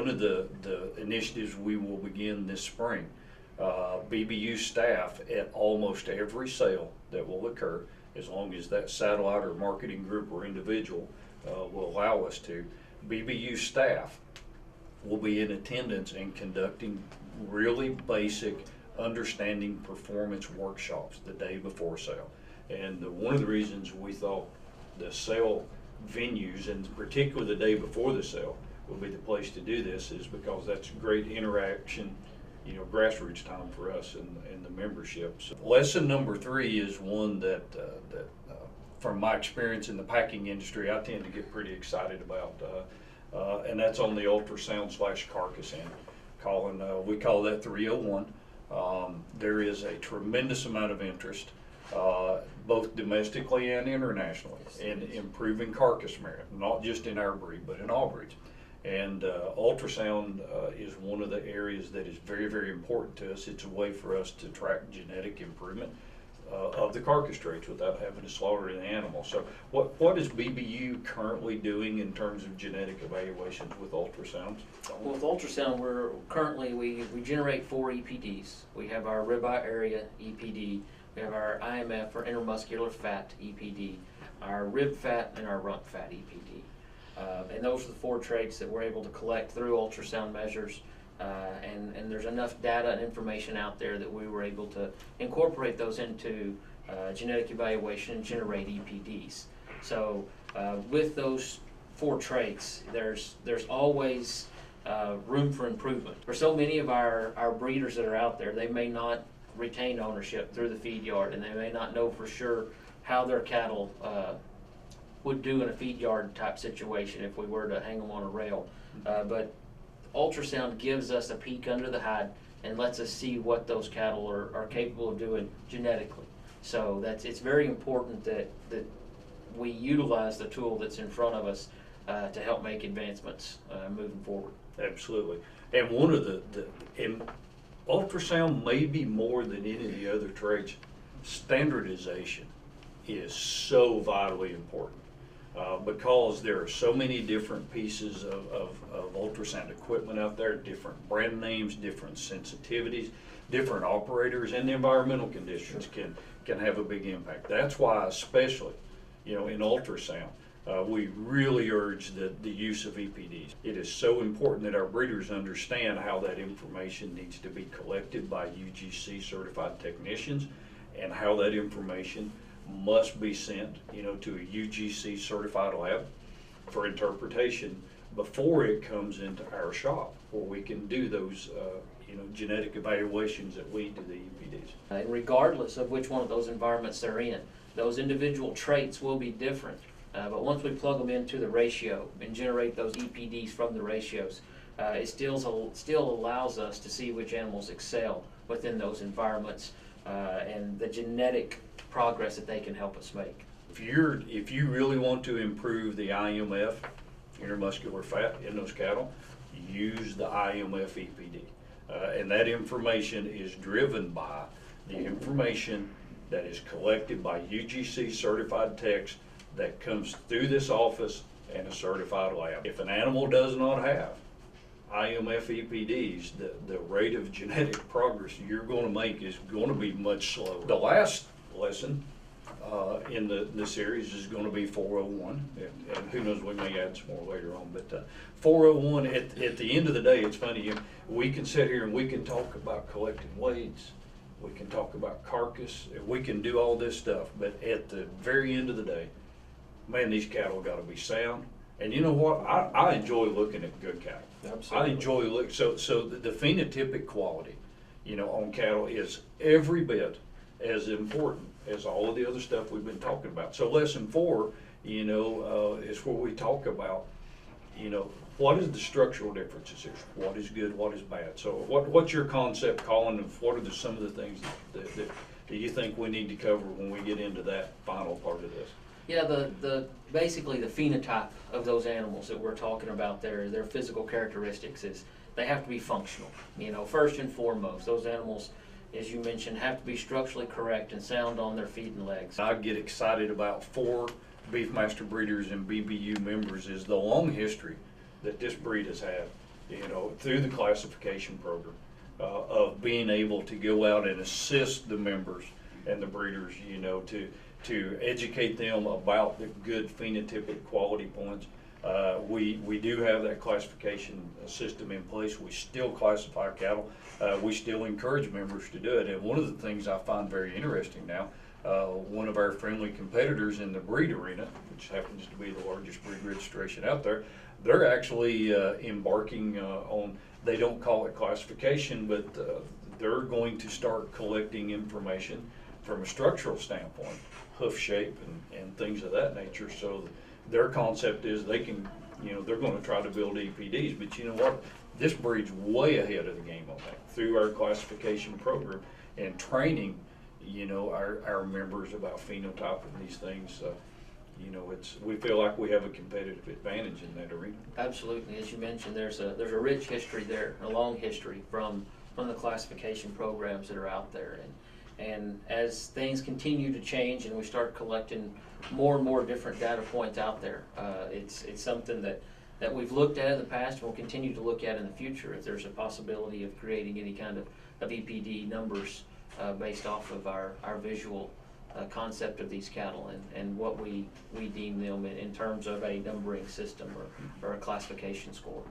one of the initiatives we will begin this spring, BBU staff at almost every sale that will occur, as long as that satellite or marketing group or individual will allow us to, BBU staff will be in attendance and conducting really basic understanding performance workshops the day before sale. And one of the reasons we thought the sale venues, and particularly the day before the sale, would be the place to do this is because that's great interaction, grassroots time for us and the memberships. Lesson number 3 is one that from my experience in the packing industry, I tend to get pretty excited about, and that's on the ultrasound/carcass end. Colin, we call that 301. There is a tremendous amount of interest, both domestically and internationally, in improving carcass merit, not just in our breed, but in all breeds. And ultrasound is one of the areas that is very, very important to us. It's a way for us to track genetic improvement of the carcass traits without having to slaughter the animal. So what is BBU currently doing in terms of genetic evaluations with ultrasounds? Well, with ultrasound, we generate 4 EPDs. We have our ribeye area EPD, we have our IMF or intermuscular fat EPD, our rib fat, and our rump fat EPD. And those are the 4 traits that we're able to collect through ultrasound measures. And there's enough data and information out there that we were able to incorporate those into genetic evaluation and generate EPDs. So with those 4 traits, there's always room for improvement. For so many of our breeders that are out there, they may not retain ownership through the feed yard, and they may not know for sure how their cattle would do in a feed yard type situation if we were to hang them on a rail. But ultrasound gives us a peek under the hide and lets us see what those cattle are capable of doing genetically. So it's very important that we utilize the tool that's in front of us to help make advancements moving forward. Absolutely. And one of and ultrasound may be more than any of the other traits, standardization is so vitally important. Because there are so many different pieces of ultrasound equipment out there, different brand names, different sensitivities, different operators, and the environmental conditions can have a big impact. That's why, especially, in ultrasound, we really urge the use of EPDs. It is so important that our breeders understand how that information needs to be collected by UGC certified technicians and how that information must be sent, to a UGC certified lab for interpretation before it comes into our shop, where we can do those, genetic evaluations that lead to the EPDs. And regardless of which one of those environments they're in, those individual traits will be different. But once we plug them into the ratio and generate those EPDs from the ratios, it still allows us to see which animals excel within those environments and the genetic progress that they can help us make. If you really want to improve the IMF, intermuscular fat, in those cattle, use the IMF EPD. And that information is driven by the information that is collected by UGC certified techs that comes through this office and a certified lab. If an animal does not have IMF EPDs, the rate of genetic progress you're going to make is going to be much slower. The last lesson in the series is going to be 401, and who knows, we may add some more later on, but 401, at the end of the day, it's funny, we can sit here and we can talk about collecting weights, we can talk about carcass, we can do all this stuff, but at the very end of the day, man, these cattle got to be sound. And you know what? I enjoy looking at good cattle. Absolutely. I enjoy looking. So the phenotypic quality, on cattle is every bit as important as all of the other stuff we've been talking about. So lesson 4, is where we talk about, what is the structural differences here? What is good? What is bad? So what's your concept, Colin, of what are some of the things that you think we need to cover when we get into that final part of this? Yeah, basically the phenotype of those animals that we're talking about there, their physical characteristics is they have to be functional. First and foremost, those animals, as you mentioned, have to be structurally correct and sound on their feet and legs. I get excited about for Beefmaster breeders and BBU members is the long history that this breed has had you know, through the classification program, of being able to go out and assist the members and the breeders, you know, to educate them about the good phenotypic quality points. We do have that classification system in place. We still classify cattle. We still encourage members to do it. And one of the things I find very interesting now, one of our friendly competitors in the breed arena, which happens to be the largest breed registration out there, they're actually embarking on, they don't call it classification, but they're going to start collecting information from a structural standpoint, hoof shape and things of that nature. So their concept is they can, you know, they're going to try to build EPDs, but you know what? This breed's way ahead of the game on that through our classification program and training, you know, our members about phenotype and these things. You know, we feel like we have a competitive advantage in that arena. Absolutely, as you mentioned, there's a rich history there, a long history from the classification programs that are out there, and as things continue to change and we start collecting more and more different data points out there, it's something that we've looked at in the past and will continue to look at in the future if there's a possibility of creating any kind of EPD numbers based off of our visual concept of these cattle and what we deem them in terms of a numbering system or a classification score.